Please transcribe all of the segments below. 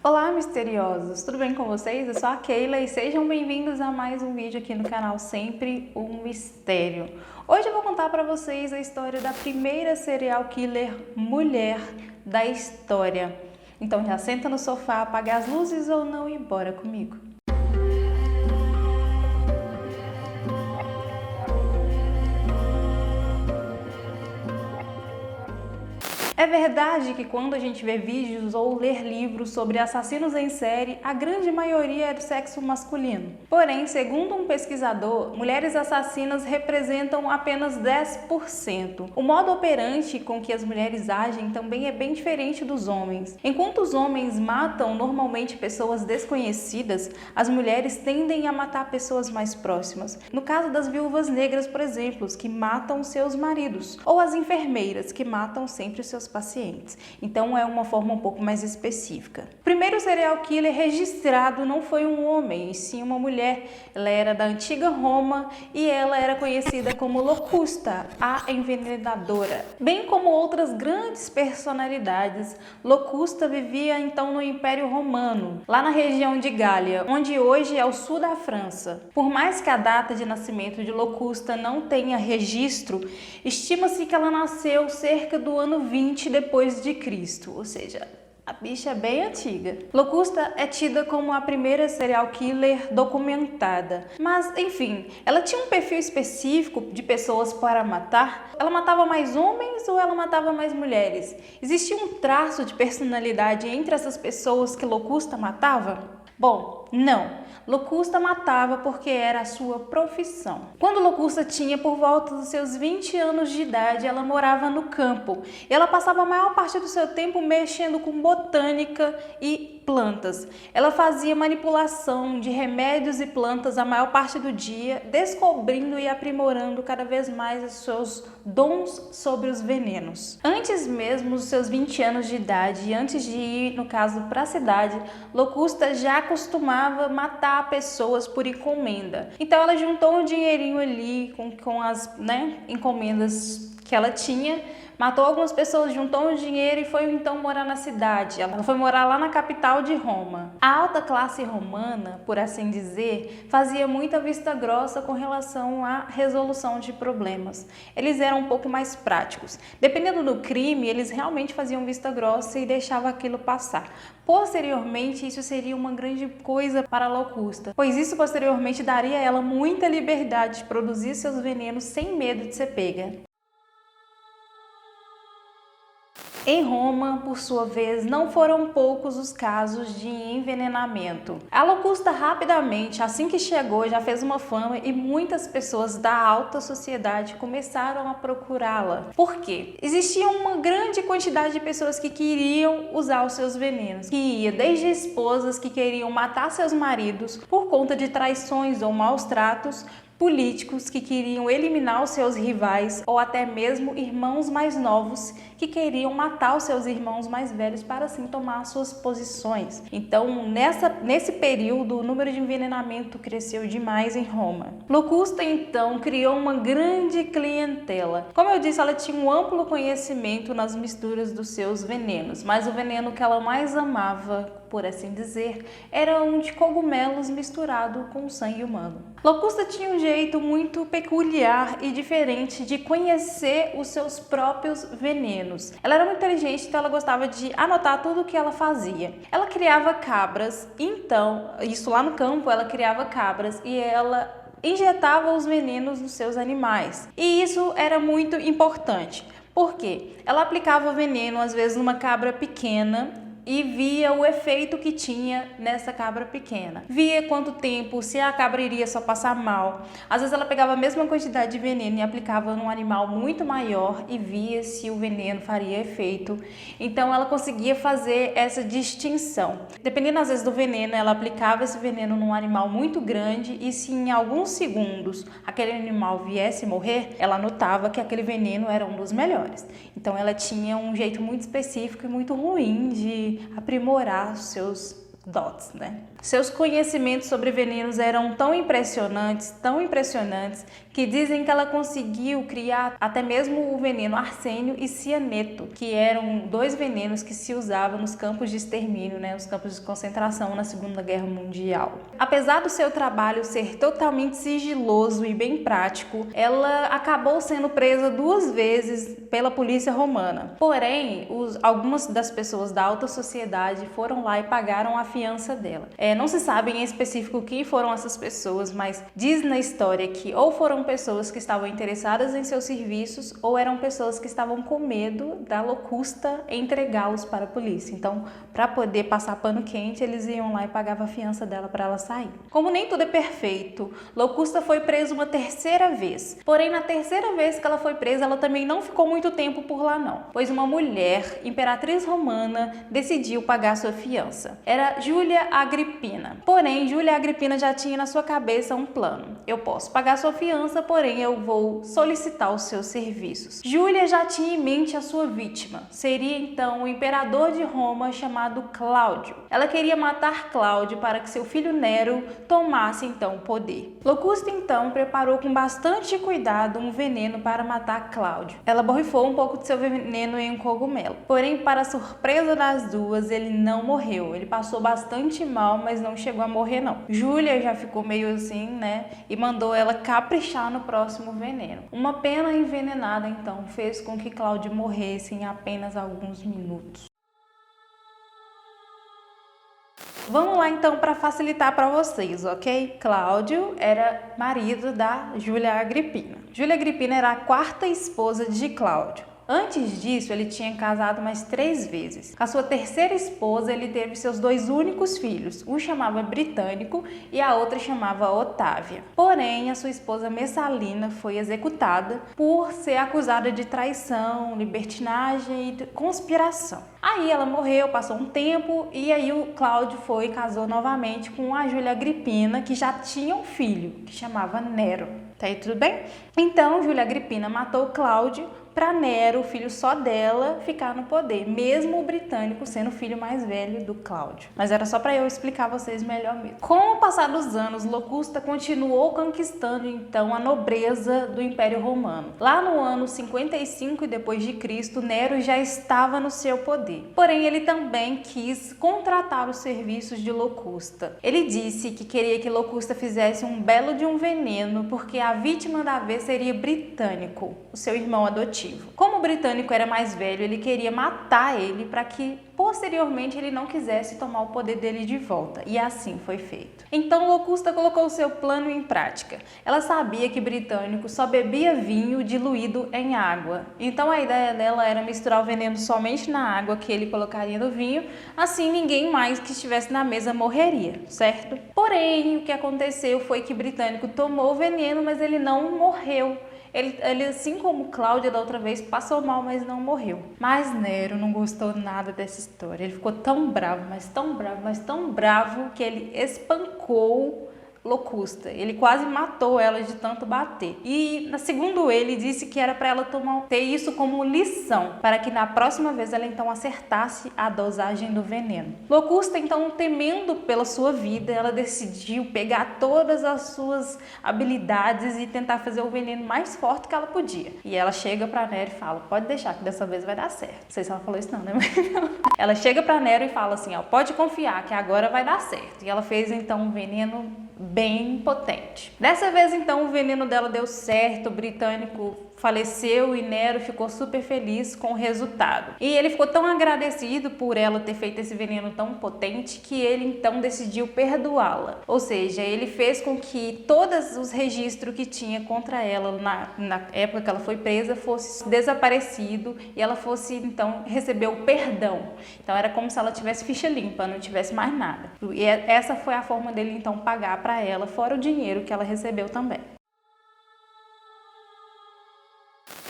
Olá, misteriosos! Tudo bem com vocês? Eu sou a Keila e sejam bem-vindos a mais um vídeo aqui no canal Sempre um Mistério. Hoje eu vou contar para vocês a história da primeira serial killer mulher da história. Então já senta no sofá, apaga as luzes ou não e bora comigo. É verdade que quando a gente vê vídeos ou ler livros sobre assassinos em série, a grande maioria é do sexo masculino. Porém, segundo um pesquisador, mulheres assassinas representam apenas 10%. O modo operante com que as mulheres agem também é bem diferente dos homens. Enquanto os homens matam normalmente pessoas desconhecidas, as mulheres tendem a matar pessoas mais próximas. No caso das viúvas negras, por exemplo, que matam seus maridos, ou as enfermeiras, que matam sempre os seus pacientes. Então é uma forma um pouco mais específica. O primeiro serial killer registrado não foi um homem, e sim uma mulher. Ela era da antiga Roma e ela era conhecida como Locusta, a envenenadora. Bem como outras grandes personalidades, Locusta vivia então no Império Romano, lá na região de Gália, onde hoje é o sul da França. Por mais que a data de nascimento de Locusta não tenha registro, estima-se que ela nasceu cerca do ano 20 depois de Cristo, ou seja, a bicha é bem antiga. Locusta é tida como a primeira serial killer documentada. Mas, enfim, ela tinha um perfil específico de pessoas para matar? Ela matava mais homens ou ela matava mais mulheres? Existia um traço de personalidade entre essas pessoas que Locusta matava? Bom, não. Locusta matava porque era a sua profissão. Quando Locusta tinha por volta dos seus 20 anos de idade, ela morava no campo. E ela passava a maior parte do seu tempo mexendo com botânica e plantas. Ela fazia manipulação de remédios e plantas a maior parte do dia, descobrindo e aprimorando cada vez mais os seus dons sobre os venenos. Antes mesmo dos seus 20 anos de idade e antes de ir, no caso, para a cidade, Locusta já costumava matar pessoas por encomenda. Então ela juntou um dinheirinho ali com as encomendas que ela tinha, matou algumas pessoas, juntou um dinheiro e foi então morar na cidade. Ela foi morar lá na capital de Roma. A alta classe romana, por assim dizer, fazia muita vista grossa com relação à resolução de problemas. Eles eram um pouco mais práticos. Dependendo do crime, eles realmente faziam vista grossa e deixavam aquilo passar. Posteriormente, isso seria uma grande coisa para a Locusta, pois isso posteriormente daria a ela muita liberdade de produzir seus venenos sem medo de ser pega. Em Roma, por sua vez, não foram poucos os casos de envenenamento. A Locusta rapidamente, assim que chegou, já fez uma fama e muitas pessoas da alta sociedade começaram a procurá-la. Por quê? Existia uma grande quantidade de pessoas que queriam usar os seus venenos, que ia desde esposas que queriam matar seus maridos por conta de traições ou maus tratos, políticos que queriam eliminar os seus rivais ou até mesmo irmãos mais novos que queriam matar os seus irmãos mais velhos para assim tomar suas posições. Então, nesse período, o número de envenenamento cresceu demais em Roma. Locusta, então, criou uma grande clientela. Como eu disse, ela tinha um amplo conhecimento nas misturas dos seus venenos, mas o veneno que ela mais amava, por assim dizer, era um de cogumelos misturado com sangue humano. Locusta tinha um jeito muito peculiar e diferente de conhecer os seus próprios venenos. Ela era muito inteligente, então ela gostava de anotar tudo o que ela fazia. Ela criava cabras, então, isso lá no campo, ela criava cabras e ela injetava os venenos nos seus animais. E isso era muito importante. Por quê? Ela aplicava o veneno, às vezes, numa cabra pequena, e via o efeito que tinha nessa cabra pequena. Via quanto tempo, se a cabra iria só passar mal. Às vezes ela pegava a mesma quantidade de veneno e aplicava num animal muito maior e via se o veneno faria efeito. Então ela conseguia fazer essa distinção. Dependendo às vezes do veneno, ela aplicava esse veneno num animal muito grande e se em alguns segundos aquele animal viesse morrer, ela notava que aquele veneno era um dos melhores. Então ela tinha um jeito muito específico e muito ruim de aprimorar os seus dots, né? Seus conhecimentos sobre venenos eram tão impressionantes, que dizem que ela conseguiu criar até mesmo o veneno arsênio e cianeto, que eram 2 venenos que se usavam nos campos de extermínio, né? Os campos de concentração na Segunda Guerra Mundial. Apesar do seu trabalho ser totalmente sigiloso e bem prático, ela acabou sendo presa 2 vezes pela polícia romana. Porém, algumas das pessoas da alta sociedade foram lá e pagaram a fiança dela. Não se sabe em específico quem foram essas pessoas, mas diz na história que ou foram pessoas que estavam interessadas em seus serviços ou eram pessoas que estavam com medo da Locusta entregá-los para a polícia. Então, para poder passar pano quente, eles iam lá e pagavam a fiança dela para ela sair. Como nem tudo é perfeito, Locusta foi presa uma 3ª vez. Porém, na 3ª vez que ela foi presa, ela também não ficou muito tempo por lá não, pois uma mulher, imperatriz romana, decidiu pagar sua fiança. Era Júlia Agripina. Porém, Júlia Agripina já tinha na sua cabeça um plano. Eu posso pagar sua fiança, porém eu vou solicitar os seus serviços. Júlia já tinha em mente a sua vítima. Seria então o imperador de Roma chamado Cláudio. Ela queria matar Cláudio para que seu filho Nero tomasse então o poder. Locusta então preparou com bastante cuidado um veneno para matar Cláudio. Ela borrifou um pouco de seu veneno em um cogumelo. Porém, para surpresa das duas, ele não morreu. Ele passou bastante mal, mas não chegou a morrer não. Júlia já ficou meio assim, né? E mandou ela caprichar no próximo veneno. Uma pena envenenada então fez com que Cláudio morresse em apenas alguns minutos. Vamos lá então para facilitar para vocês, ok? Cláudio era marido da Júlia Agripina. Júlia Agripina era a 4ª esposa de Cláudio. Antes disso, ele tinha casado mais 3 vezes. Com a sua 3ª esposa, ele teve seus 2 únicos filhos. Um chamava Britânico e a outra chamava Otávia. Porém, a sua esposa Messalina foi executada por ser acusada de traição, libertinagem e conspiração. Aí ela morreu, passou um tempo e aí o Cláudio foi e casou novamente com a Júlia Agripina, que já tinha um filho, que chamava Nero. Tá aí tudo bem? Então, Júlia Agripina matou Cláudio para Nero, o filho só dela, ficar no poder, mesmo o Britânico sendo o filho mais velho do Cláudio. Mas era só para eu explicar a vocês melhor mesmo. Com o passar dos anos, Locusta continuou conquistando então a nobreza do Império Romano. Lá no ano 55 depois de Cristo, Nero já estava no seu poder. Porém, ele também quis contratar os serviços de Locusta. Ele disse que queria que Locusta fizesse um belo de um veneno, porque a vítima da vez seria Britânico, o seu irmão adotivo. Como o Britânico era mais velho, ele queria matar ele para que posteriormente ele não quisesse tomar o poder dele de volta, e assim foi feito. Então Locusta colocou o seu plano em prática. Ela sabia que Britânico só bebia vinho diluído em água, então a ideia dela era misturar o veneno somente na água que ele colocaria no vinho, assim ninguém mais que estivesse na mesa morreria, certo? Porém, o que aconteceu foi que Britânico tomou o veneno, mas ele não morreu. Ele, assim como Cláudio da outra vez, passou mal, mas não morreu. Mas Nero não gostou nada dessa história. Ele ficou tão bravo, mas tão bravo, mas tão bravo, que ele espancou Locusta. Ele quase matou ela de tanto bater. E, segundo ele, disse que era para ela ter isso como lição, para que na próxima vez ela então acertasse a dosagem do veneno. Locusta, então, temendo pela sua vida, ela decidiu pegar todas as suas habilidades e tentar fazer o veneno mais forte que ela podia. E ela chega para Nero e fala: pode deixar que dessa vez vai dar certo. Não sei se ela falou isso não, né? Ela chega para Nero e fala assim, ó, pode confiar que agora vai dar certo. E ela fez então um veneno bem potente. Dessa vez então o veneno dela deu certo, o Britânico faleceu e Nero ficou super feliz com o resultado. E ele ficou tão agradecido por ela ter feito esse veneno tão potente que ele então decidiu perdoá-la. Ou seja, ele fez com que todos os registros que tinha contra ela na época que ela foi presa fosse desaparecido e ela fosse então receber o perdão. Então era como se ela tivesse ficha limpa, não tivesse mais nada. E essa foi a forma dele então pagar para ela, fora o dinheiro que ela recebeu também.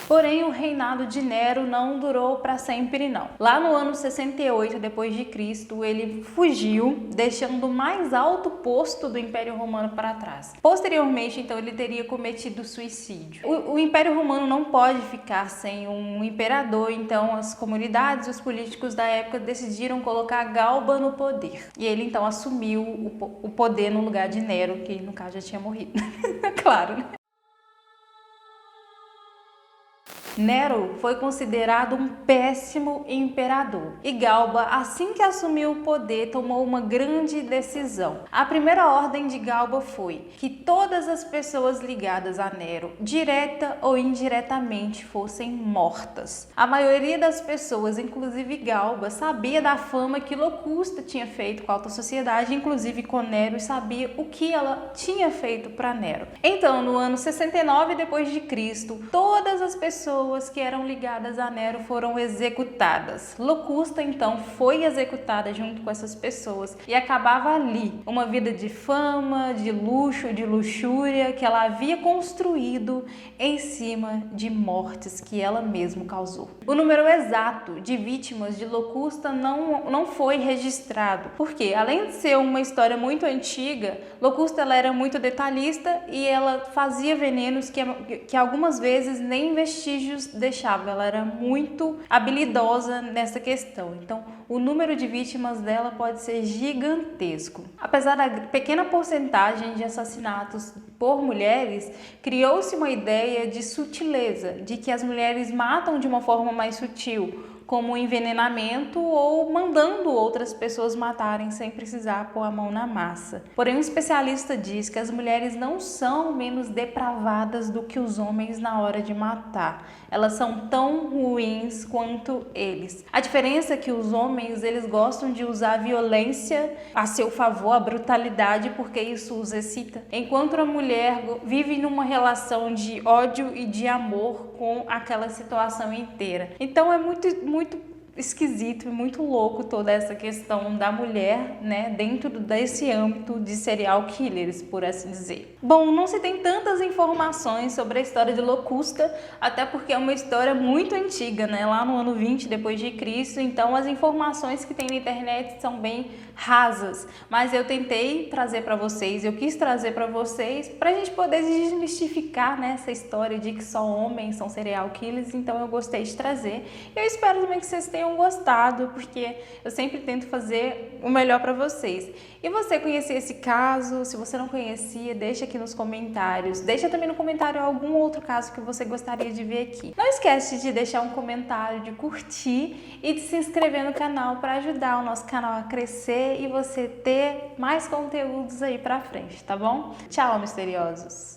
Porém, o reinado de Nero não durou para sempre não. Lá no ano 68 depois de Cristo, ele fugiu, deixando o mais alto posto do Império Romano para trás. Posteriormente, então, ele teria cometido suicídio. O Império Romano não pode ficar sem um imperador, então as comunidades, os políticos da época decidiram colocar Galba no poder. E ele então assumiu o poder no lugar de Nero, que no caso já tinha morrido. Claro, né? Nero foi considerado um péssimo imperador e Galba, assim que assumiu o poder, tomou uma grande decisão. A primeira ordem de Galba foi que todas as pessoas ligadas a Nero, direta ou indiretamente, fossem mortas. A maioria das pessoas, inclusive Galba, sabia da fama que Locusta tinha feito com a alta sociedade, inclusive com Nero, e sabia o que ela tinha feito para Nero. Então, no ano 69 depois de Cristo, todas as pessoas que eram ligadas a Nero foram executadas. Locusta então foi executada junto com essas pessoas e acabava ali uma vida de fama, de luxo, de luxúria que ela havia construído em cima de mortes que ela mesma causou. O número exato de vítimas de Locusta não foi registrado, porque além de ser uma história muito antiga, Locusta ela era muito detalhista e ela fazia venenos que algumas vezes nem vestígios deixava. Ela era muito habilidosa nessa questão. Então, o número de vítimas dela pode ser gigantesco. Apesar da pequena porcentagem de assassinatos por mulheres, criou-se uma ideia de sutileza, de que as mulheres matam de uma forma mais sutil, como envenenamento ou mandando outras pessoas matarem sem precisar pôr a mão na massa. Porém, um especialista diz que as mulheres não são menos depravadas do que os homens na hora de matar. Elas são tão ruins quanto eles. A diferença é que os homens, eles gostam de usar a violência a seu favor, a brutalidade, porque isso os excita. Enquanto a mulher vive numa relação de ódio e de amor com aquela situação inteira. Então é muito esquisito e muito louco toda essa questão da mulher, né, dentro desse âmbito de serial killers, por assim dizer. Bom, não se tem tantas informações sobre a história de Locusta, até porque é uma história muito antiga, né, lá no ano 20 depois de Cristo, então as informações que tem na internet são bem rasas, mas eu tentei trazer para vocês, eu quis trazer para vocês, para a gente poder desmistificar, né, essa história de que só homens são serial killers, então eu gostei de trazer. Eu espero também que vocês tenham gostado, porque eu sempre tento fazer o melhor para vocês. E você conhecia esse caso? Se você não conhecia, deixa aqui nos comentários. Deixa também no comentário algum outro caso que você gostaria de ver aqui. Não esquece de deixar um comentário, de curtir e de se inscrever no canal para ajudar o nosso canal a crescer e você ter mais conteúdos aí pra frente, tá bom? Tchau, misteriosos!